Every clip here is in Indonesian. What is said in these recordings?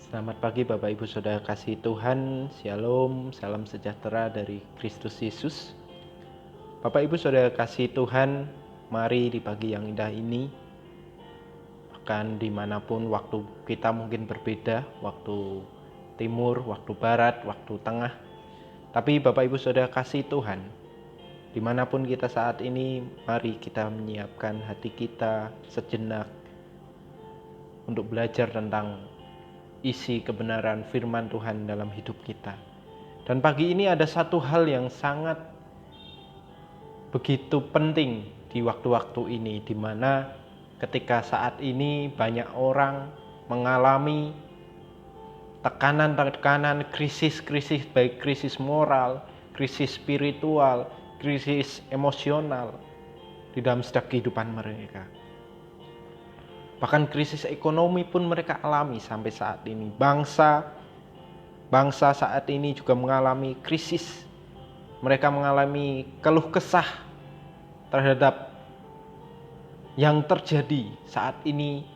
Selamat pagi Bapak Ibu Saudara kasih Tuhan, Shalom, salam sejahtera dari Kristus Yesus. Bapak Ibu Saudara kasih Tuhan, mari di pagi yang indah ini, bahkan dimanapun waktu kita mungkin berbeda, waktu timur, waktu barat, waktu tengah. Tapi Bapak Ibu Saudara kasih Tuhan, dimanapun kita saat ini, mari kita menyiapkan hati kita sejenak untuk belajar tentang isi kebenaran firman Tuhan dalam hidup kita. Dan pagi ini ada satu hal yang sangat begitu penting di waktu-waktu ini, di mana ketika saat ini banyak orang mengalami tekanan-tekanan, krisis-krisis, baik krisis moral, krisis spiritual, krisis emosional di dalam setiap kehidupan mereka. Bahkan krisis ekonomi pun mereka alami sampai saat ini. Bangsa saat ini juga mengalami krisis. Mereka mengalami keluh kesah terhadap yang terjadi saat ini,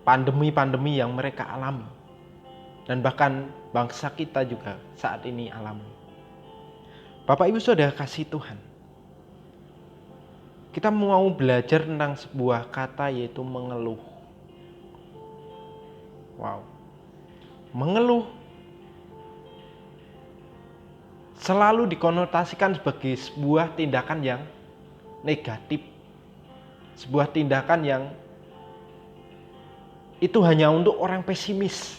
pandemi-pandemi yang mereka alami. Dan bahkan bangsa kita juga saat ini alami. Bapak Ibu Saudara kasih Tuhan, kita mau belajar tentang sebuah kata, yaitu mengeluh. Wow. Mengeluh selalu dikonotasikan sebagai sebuah tindakan yang negatif. Sebuah tindakan yang itu hanya untuk orang pesimis.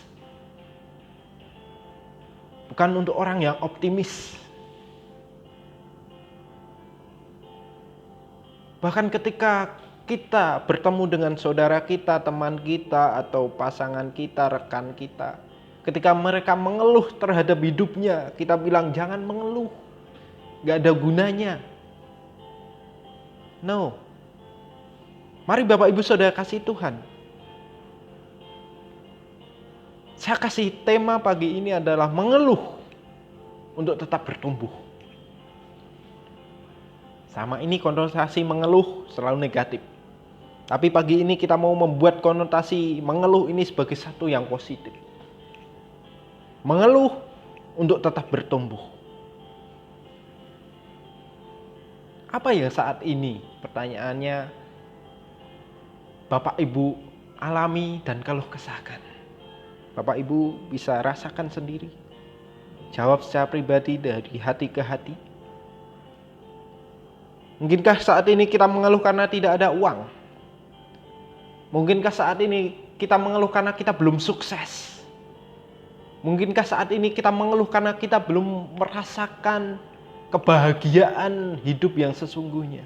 Bukan untuk orang yang optimis. Bahkan ketika kita bertemu dengan saudara kita, teman kita, atau pasangan kita, rekan kita, ketika mereka mengeluh terhadap hidupnya, kita bilang jangan mengeluh, gak ada gunanya. No. Mari Bapak Ibu Saudara kasih Tuhan, saya kasih tema pagi ini adalah mengeluh untuk tetap bertumbuh. Sama ini konotasi mengeluh selalu negatif. Tapi pagi ini kita mau membuat konotasi mengeluh ini sebagai satu yang positif. Mengeluh untuk tetap bertumbuh. Apa ya saat ini? Pertanyaannya, Bapak Ibu alami dan keluh kesahkan. Bapak Ibu bisa rasakan sendiri. Jawab secara pribadi dari hati ke hati. Mungkinkah saat ini kita mengeluh karena tidak ada uang? Mungkinkah saat ini kita mengeluh karena kita belum sukses? Mungkinkah saat ini kita mengeluh karena kita belum merasakan kebahagiaan hidup yang sesungguhnya?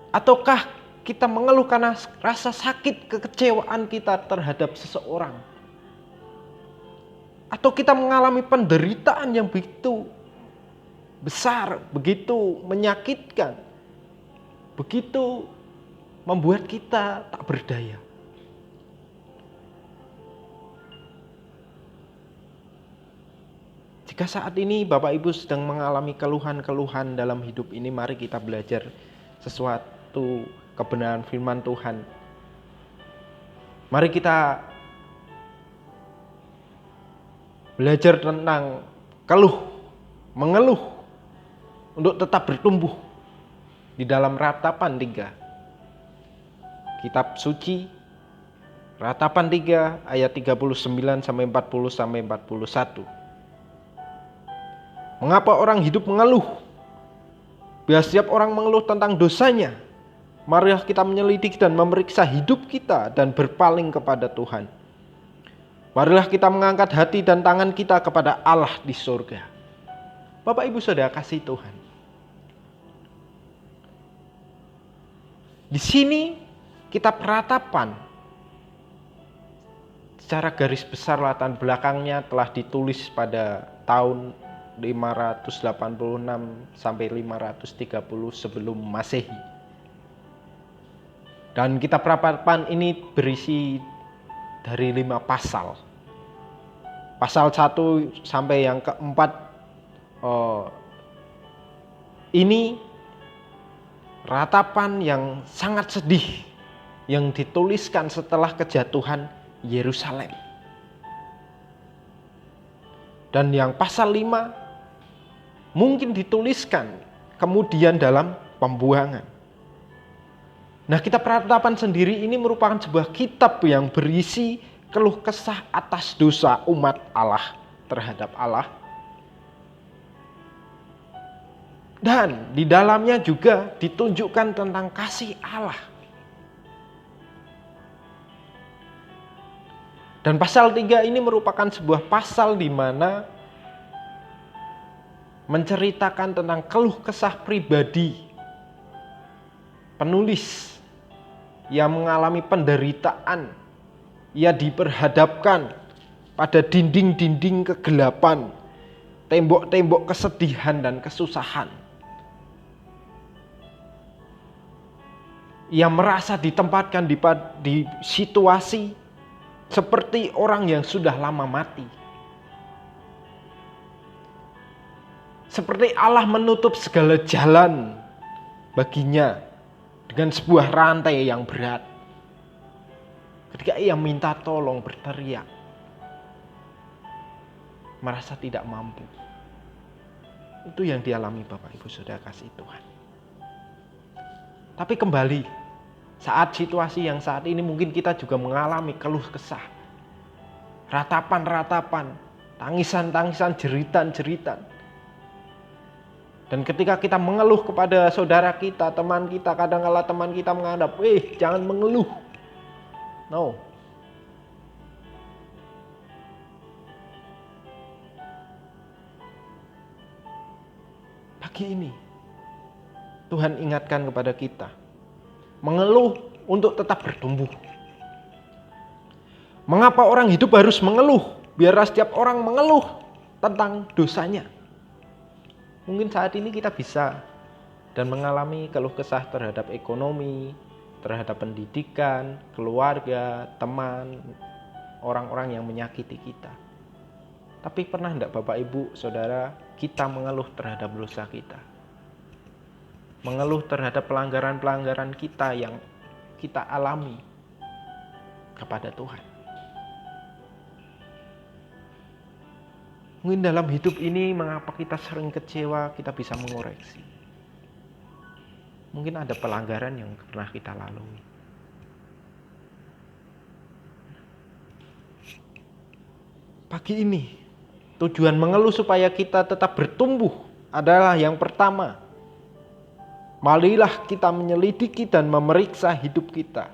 Ataukah kita mengeluh karena rasa sakit, kekecewaan kita terhadap seseorang? Atau kita mengalami penderitaan yang begitu besar, begitu menyakitkan, begitu membuat kita tak berdaya? Jika saat ini Bapak Ibu sedang mengalami keluhan-keluhan dalam hidup ini, mari kita belajar sesuatu kebenaran firman Tuhan. Mari kita belajar tentang mengeluh untuk tetap bertumbuh di dalam Ratapan 3. Kitab suci Ratapan 3 ayat 39 sampai 40 sampai 41. Mengapa orang hidup mengeluh? Biar setiap orang mengeluh tentang dosanya. Marilah kita menyelidiki dan memeriksa hidup kita dan berpaling kepada Tuhan. Marilah kita mengangkat hati dan tangan kita kepada Allah di surga. Bapak Ibu Saudara kasih Tuhan, di sini kitab Ratapan secara garis besar latar belakangnya telah ditulis pada tahun 586 sampai 530 sebelum Masehi. Dan kitab Ratapan ini berisi dari 5 pasal. Pasal 1 sampai yang keempat ini ratapan yang sangat sedih yang dituliskan setelah kejatuhan Yerusalem. Dan yang pasal 5 mungkin dituliskan kemudian dalam pembuangan. Nah, kitab Ratapan sendiri ini merupakan sebuah kitab yang berisi keluh kesah atas dosa umat Allah terhadap Allah. Dan di dalamnya juga ditunjukkan tentang kasih Allah. Dan pasal 3 ini merupakan sebuah pasal di mana menceritakan tentang keluh kesah pribadi penulis yang mengalami penderitaan. Ia diperhadapkan pada dinding-dinding kegelapan, tembok-tembok kesedihan dan kesusahan. Ia merasa ditempatkan di situasi seperti orang yang sudah lama mati. Seperti Allah menutup segala jalan baginya dengan sebuah rantai yang berat. Ketika ia minta tolong, berteriak, merasa tidak mampu. Itu yang dialami Bapak Ibu Saudara kasih Tuhan. Tapi kembali, saat situasi yang saat ini mungkin kita juga mengalami keluh kesah, ratapan-ratapan, tangisan-tangisan, jeritan-jeritan. Dan ketika kita mengeluh kepada saudara kita, teman kita, kadang-kala teman kita menghadap, jangan mengeluh. No. Pagi ini, Tuhan ingatkan kepada kita, mengeluh untuk tetap bertumbuh. Mengapa orang hidup harus mengeluh? Biarlah setiap orang mengeluh tentang dosanya. Mungkin saat ini kita bisa dan mengalami keluh kesah terhadap ekonomi, terhadap pendidikan, keluarga, teman, orang-orang yang menyakiti kita. Tapi pernah enggak Bapak Ibu Saudara kita mengeluh terhadap dosa kita? Mengeluh terhadap pelanggaran-pelanggaran kita yang kita alami kepada Tuhan. Mungkin dalam hidup ini mengapa kita sering kecewa, kita bisa mengoreksi. Mungkin ada pelanggaran yang pernah kita lalui. Pagi ini, tujuan mengeluh supaya kita tetap bertumbuh adalah yang pertama, marilah kita menyelidiki dan memeriksa hidup kita.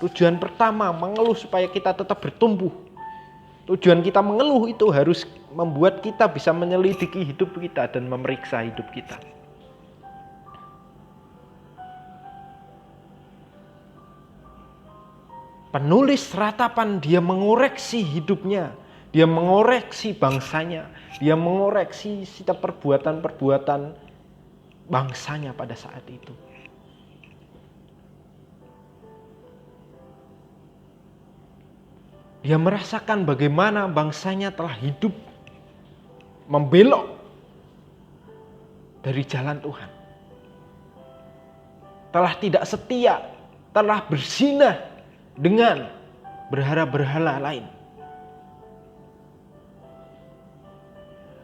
Tujuan pertama mengeluh supaya kita tetap bertumbuh. Tujuan kita mengeluh itu harus membuat kita bisa menyelidiki hidup kita dan memeriksa hidup kita. Penulis Ratapan dia mengoreksi hidupnya, dia mengoreksi bangsanya, dia mengoreksi setiap perbuatan-perbuatan bangsanya pada saat itu. Dia merasakan bagaimana bangsanya telah hidup membelok dari jalan Tuhan. Telah tidak setia, telah berzinah dengan berhala-berhala lain.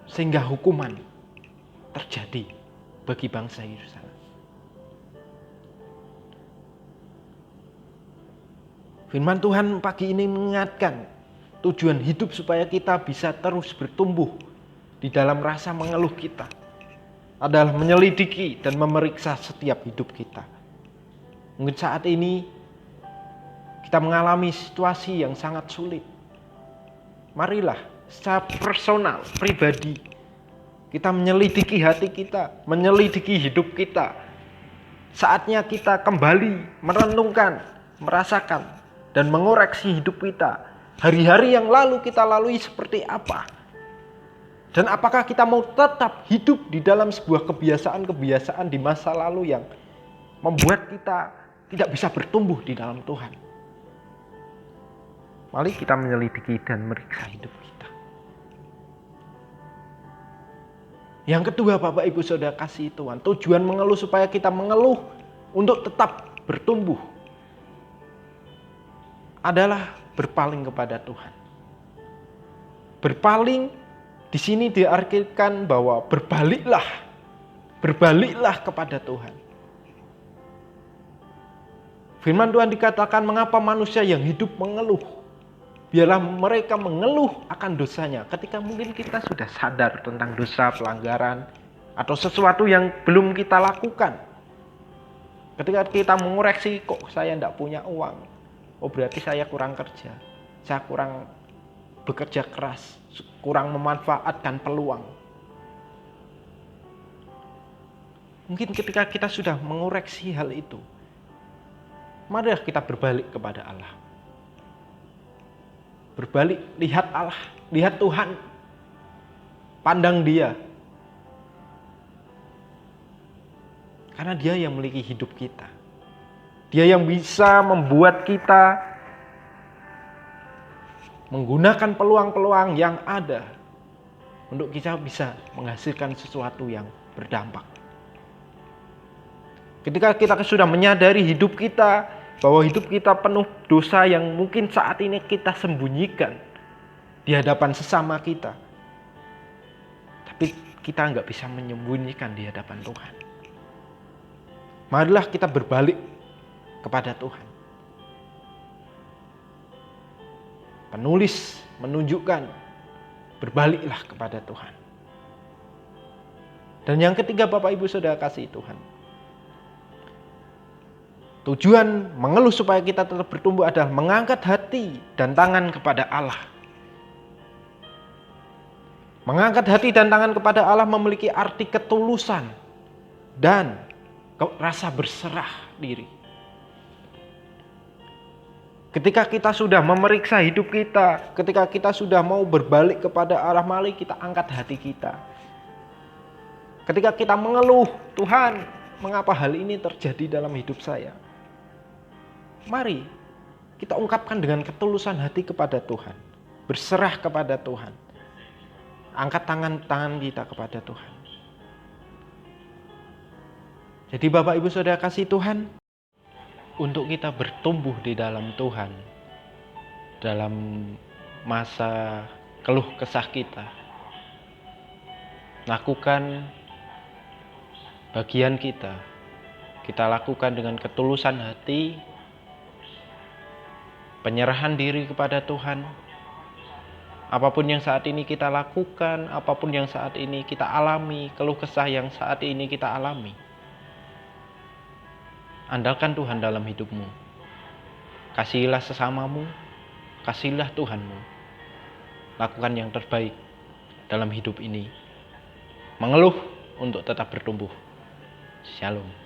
Sehingga hukuman terjadi bagi bangsa Yerusalem. Firman Tuhan pagi ini mengingatkan tujuan hidup supaya kita bisa terus bertumbuh di dalam rasa mengeluh kita adalah menyelidiki dan memeriksa setiap hidup kita. Mungkin saat ini kita mengalami situasi yang sangat sulit. Marilah secara personal, pribadi, kita menyelidiki hati kita, menyelidiki hidup kita. Saatnya kita kembali merenungkan, merasakan, dan mengoreksi hidup kita. Hari-hari yang lalu kita lalui seperti apa? Dan apakah kita mau tetap hidup di dalam sebuah kebiasaan-kebiasaan di masa lalu yang membuat kita tidak bisa bertumbuh di dalam Tuhan? Mari kita menyelidiki dan meriksa hidup kita. Yang kedua, Bapak Ibu Saudara kasih Tuhan, tujuan mengeluh supaya kita mengeluh untuk tetap bertumbuh. adalah berpaling kepada Tuhan. Berpaling di sini diartikan bahwa berbaliklah kepada Tuhan. Firman Tuhan dikatakan, mengapa manusia yang hidup mengeluh? Biarlah mereka mengeluh akan dosanya. Ketika mungkin kita sudah sadar tentang dosa, pelanggaran, atau sesuatu yang belum kita lakukan. Ketika kita mengoreksi, kok saya tidak punya uang? Oh berarti saya kurang kerja. Saya kurang bekerja keras. Kurang memanfaatkan peluang. Mungkin ketika kita sudah mengoreksi hal itu, marilah kita berbalik kepada Allah. Berbalik, lihat Allah, lihat Tuhan. Pandang Dia. Karena Dia yang memiliki hidup kita. Dia yang bisa membuat kita menggunakan peluang-peluang yang ada untuk kita bisa menghasilkan sesuatu yang berdampak. Ketika kita sudah menyadari hidup kita, bahwa hidup kita penuh dosa yang mungkin saat ini kita sembunyikan di hadapan sesama kita. Tapi kita nggak bisa menyembunyikan di hadapan Tuhan. Marilah kita berbalik kepada Tuhan. Penulis menunjukkan, berbaliklah kepada Tuhan. Dan yang ketiga, Bapak Ibu Saudara kasih Tuhan, tujuan mengeluh supaya kita tetap bertumbuh adalah mengangkat hati dan tangan kepada Allah. Mengangkat hati dan tangan kepada Allah memiliki arti ketulusan dan rasa berserah diri. Ketika kita sudah memeriksa hidup kita, ketika kita sudah mau berbalik kepada Allah, mari kita angkat hati kita. Ketika kita mengeluh, Tuhan, mengapa hal ini terjadi dalam hidup saya? Mari kita ungkapkan dengan ketulusan hati kepada Tuhan. Berserah kepada Tuhan. Angkat tangan kita kepada Tuhan. Jadi Bapak Ibu Saudara kasih Tuhan, untuk kita bertumbuh di dalam Tuhan, dalam masa keluh kesah kita, lakukan bagian kita. Kita lakukan dengan ketulusan hati, penyerahan diri kepada Tuhan. Apapun yang saat ini kita lakukan, apapun yang saat ini kita alami, keluh kesah yang saat ini kita alami, andalkan Tuhan dalam hidupmu. Kasihilah sesamamu, kasihilah Tuhanmu. Lakukan yang terbaik dalam hidup ini. Mengeluh untuk tetap bertumbuh. Shalom.